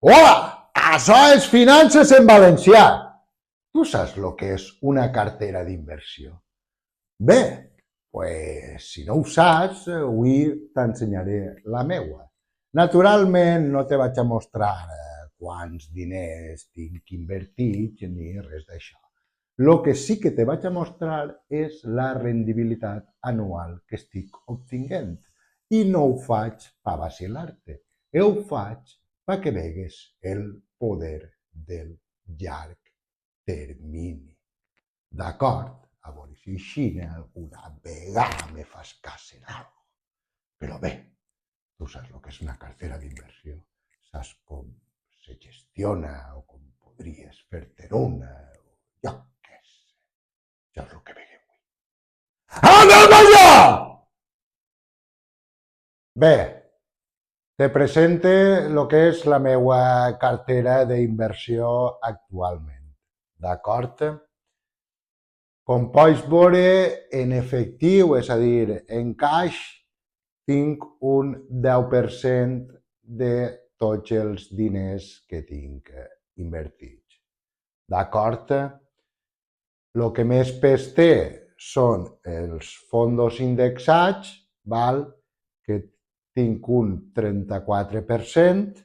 Hola, això és finances en valencià. Tu saps el que és una cartera d'inversió? Bé, pues, si no ho saps, avui t'ensenyaré la meua. Naturalment no te vaig a mostrar quants diners tinc invertits ni res d'això. El que sí que te vaig a mostrar és la rendibilitat anual que estic obtinguent. I no ho faig per vacilar-te, ho faig perquè vegues el poder del llarg termini. D'acord? A veure si així alguna vegada me fas cas en alguna cosa. Però bé, tu saps el que és una cartera d'inversió, saps com se gestiona o com podries fer-te una, o jo què sé, això és el que vegueu avui. Anem allà! Bé, te presente el que és la meva cartera d'inversió actualment. D'acord? Com pots veure, en efectiu, és a dir, en caix, tinc un 10% de tots els diners que tinc invertits. D'acord? El que més pes té són els fondos indexats, val? Que tinc un 34%.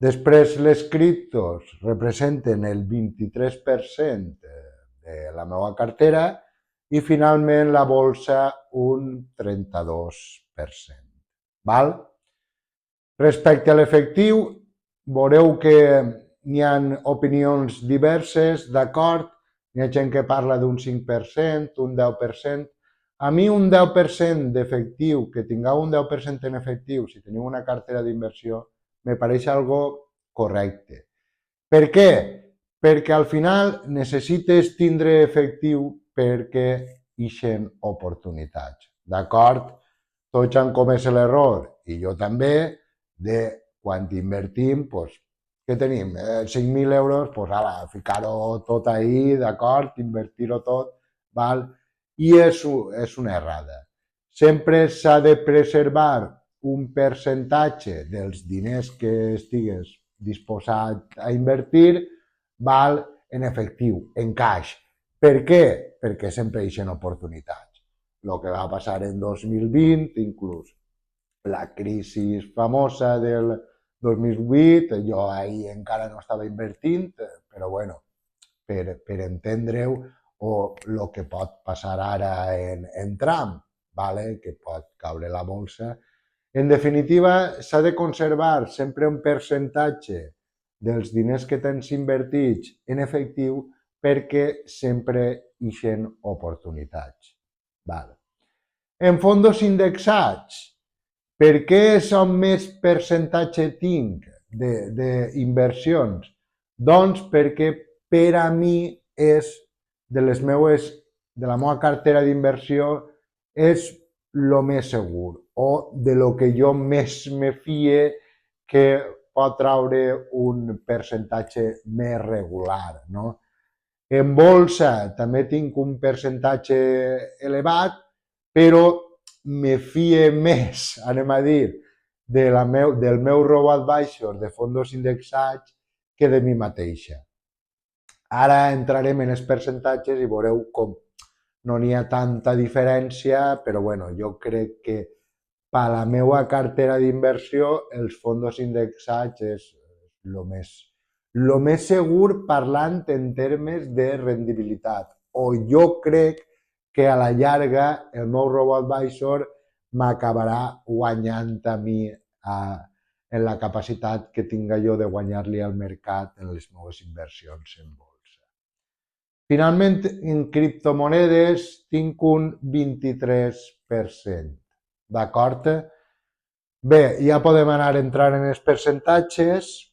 Després les criptos representen el 23% de la meva cartera i finalment la bolsa un 32%. Val? Respecte a l'efectiu, veureu que n'hi ha opinions diverses, d'acord? Hi ha gent que parla d'un 5%, un 10%. A mi un 10% d'efectiu, que tingueu un 10% en efectiu, si teniu una cartera d'inversió, me pareix algo correcte. Per què? Perquè al final necessites tindre efectiu perquè ixen oportunitats. D'acord? Tots han comès l'error, i jo també, de quan invertim, doncs, què tenim? 5.000 euros, doncs ara, ficar-ho tot ahí, d'acord? Invertir-ho tot, val? I és una errada. Sempre s'ha de preservar un percentatge dels diners que estigues disposat a invertir, val? En efectiu, en caix. Per què? Perquè sempre hi ha oportunitats. El que va passar en 2020, inclús la crisi famosa del 2008, jo ahir encara no estava invertint, però bueno, per entendre-ho, o el que pot passar ara en Trump, vale? Que pot caure la bolsa. En definitiva, s'ha de conservar sempre un percentatge dels diners que tens invertits en efectiu perquè sempre ixen oportunitats. Vale. En fondos indexats, per què som més percentatge tinc d'inversions? Doncs perquè per a mi és de la meva cartera d'inversió és el més segur o de lo que jo més me fie que pot traure un percentatge més regular, no? En bolsa també tinc un percentatge elevat, però me fie més, anem a dir, del meu robo-advisor de fondos indexats que de mi mateixa. Ara entrarem en els percentatges i veureu com no n'hi ha tanta diferència, però bueno, jo crec que per la meva cartera d'inversió els fondos indexats és el més segur parlant en termes de rendibilitat. O jo crec que a la llarga el meu robo-advisor m'acabarà guanyant a mi en la capacitat que tinga jo de guanyar-li al mercat en les meves inversions en bolsa. Finalment, en criptomonedes tinc un 23%. D'acord? Bé, ja podem anar entrant en els percentatges.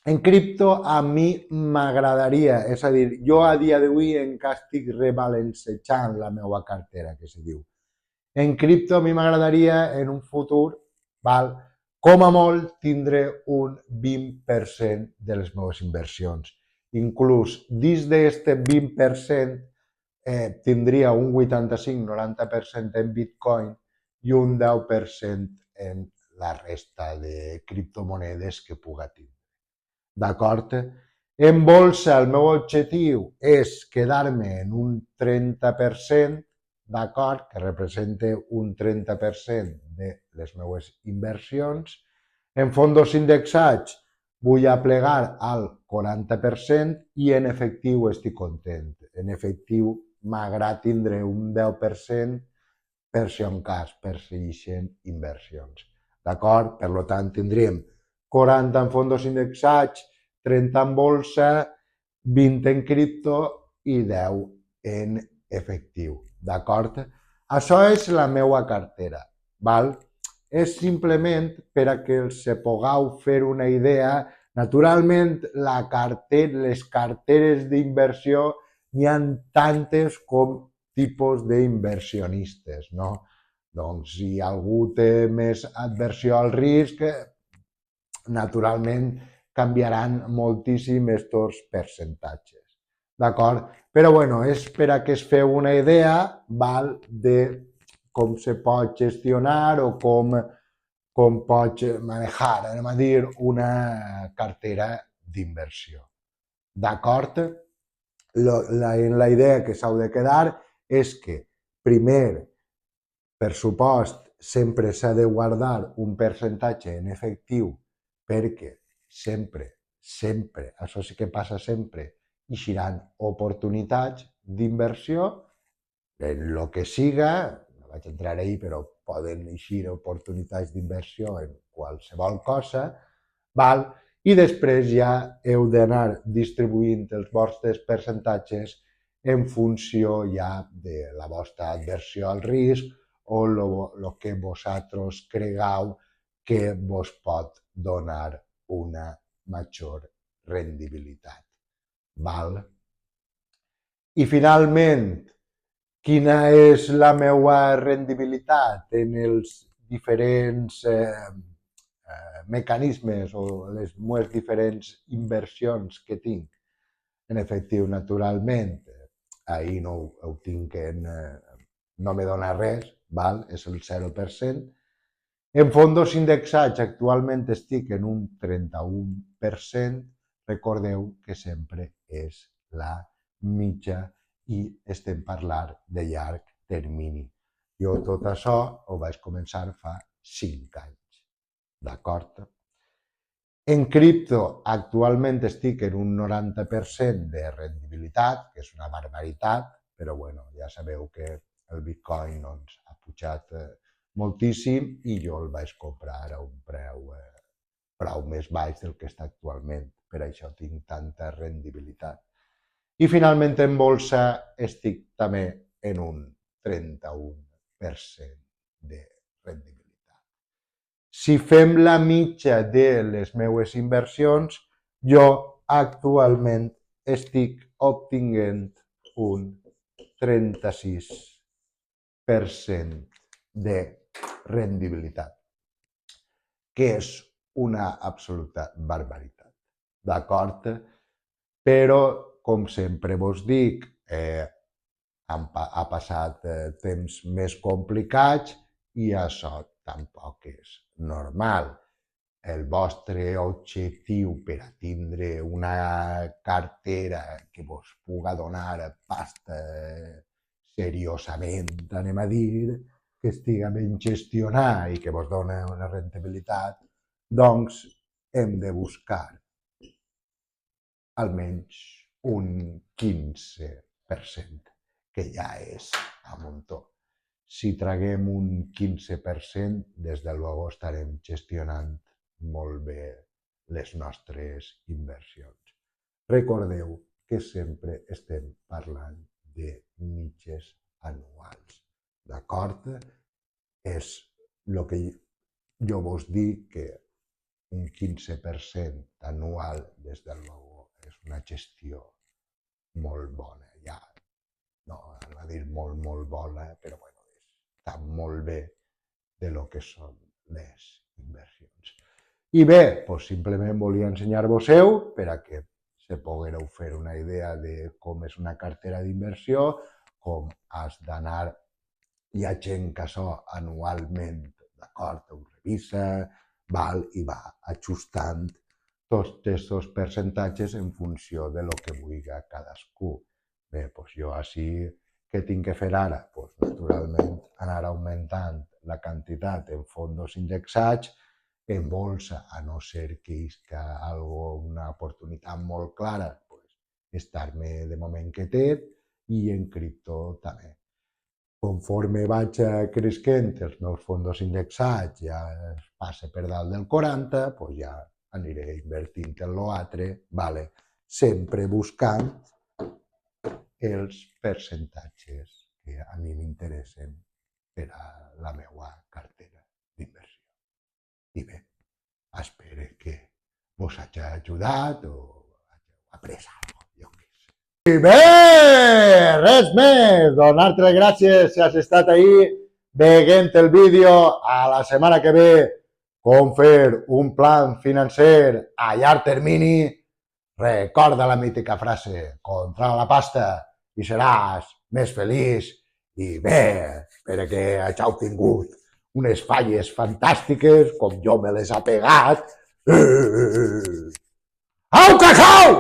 En cripto a mi m'agradaria, és a dir, jo a dia d'avui encara estic rebalancejant la meva cartera, que se diu. En cripto a mi m'agradaria en un futur, val, com a molt, tindre un 20% de les meves inversions. Inclús dins d'aquest 20% tindria un 85-90% en Bitcoin i un 10% en la resta de criptomonedes que puga tindre. d'acord? En bolsa el meu objectiu és quedar-me en un 30%, d'acord? Que representa un 30% de les meves inversions. En fondos indexats vull aplegar al 40% i en efectiu estic content. En efectiu m'agrada tindre un 10% per si un cas persegueixen inversions. D'acord? Per tant, tindríem 40 en fondos indexats, 30 en bolsa, 20 en cripto i 10 en efectiu. D'acord? Això és la meva cartera. Val? És simplement per a que se pugueu fer una idea. Naturalment, les carteres d'inversió n'hi ha tantes com tipus d'inversionistes, no? Doncs si algú té més adversió al risc, naturalment canviaran moltíssim aquests percentatges, d'acord? Però bueno, és per a que es feu una idea, val, de com se pot gestionar o com pots manejar, anem a dir, una cartera d'inversió, d'acord? La idea que s'heu de quedar és que, primer, per supost, sempre s'ha de guardar un percentatge en efectiu perquè sempre, això sí que passa sempre, eixiran oportunitats d'inversió en el que siga, no vaig entrar ahir, però poden eixir oportunitats d'inversió en qualsevol cosa, val? I després ja heu d'anar distribuint els vostres percentatges en funció ja de la vostra adversió al risc o el que vosaltres cregueu que vos pot donar una major rendibilitat. Val? I finalment, quina és la meva rendibilitat en els diferents mecanismes o les meves diferents inversions que tinc? En efectiu, naturalment, ahir no ho tinc no me dona res, val? És el 0%. En fondos indexats actualment estic en un 31%. Recordeu que sempre és la mitja i estem parlant de llarg termini. Jo tot això ho vaig començar fa 5 anys, d'acord? En cripto actualment estic en un 90% de rendibilitat, que és una barbaritat, però bueno, ja sabeu que el Bitcoin doncs, ha pujat moltíssim i jo el vaig comprar a un preu més baix del que està actualment. Per això tinc tanta rendibilitat. I finalment en bolsa estic també en un 31% de rendibilitat. Si fem la mitja de les meves inversions, jo actualment estic obtenint un 36% de rendibilitat, que és una absoluta barbaritat, d'acord? Però, com sempre vos dic, ha passat temps més complicats i això tampoc és normal. El vostre objectiu per a tindre una cartera que vos puga donar pasta seriosament, anem a dir, que estiga ben gestionada i que vos dona una rendibilitat, doncs hem de buscar almenys un 15%, que ja és a muntó. Si traguem un 15%, des de luego estarem gestionant molt bé les nostres inversions. Recordeu que sempre estem parlant de mitges anuals, d'acord? És el que jo vos dic, que un 15% anual, des de luego, és una gestió molt bona, ja, no anem a dir molt bona, però bueno, està molt bé de lo que són les inversions. I bé, doncs simplement volia ensenyar-vos-ho per a que se poguereu fer una idea de com és una cartera d'inversió, com has d'anar llegint que això anualment, d'acord, ho revisa, val, i va ajustant tots aquests percentatges en funció de lo que vulgui cadascú. Bé, doncs jo així, què tinc que fer ara? Doncs naturalment anar augmentant la quantitat en fondos indexats, en bolsa, a no ser que hi hagi una oportunitat molt clara, estar-me de moment quietet, i en cripto també. Conforme vaig creixent els meus fondos indexats, ja es passa per dalt del 40, doncs ja aniré invertint en l'altre, vale? Sempre buscant els percentatges que a mi m'interessen per a la meva cartera d'inversió. I bé, espero que vos hagi ajudat o hagi après alguna cosa, jo què sé. I bé, res més, donar-te les gràcies si has estat ahí veient el vídeo. A la setmana que ve, com fer un plan financer a llarg termini. Recorda la mítica frase, controla la pasta i seràs més feliç. I bé, espero que hàgiu tingut unes falles fantàstiques, com jo me les ha pegat. Au, cacau!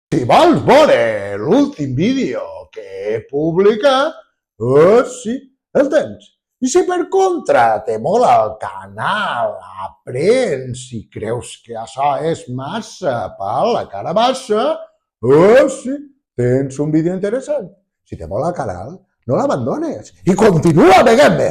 Si vols veure l'últim vídeo que he publicat, sí, el tens. I si per contra te mola el canal, aprens si creus que això és massa per la cara baixa, sí, tens un vídeo interessant. Si te mola el canal, no l'abandones i continua veient-me.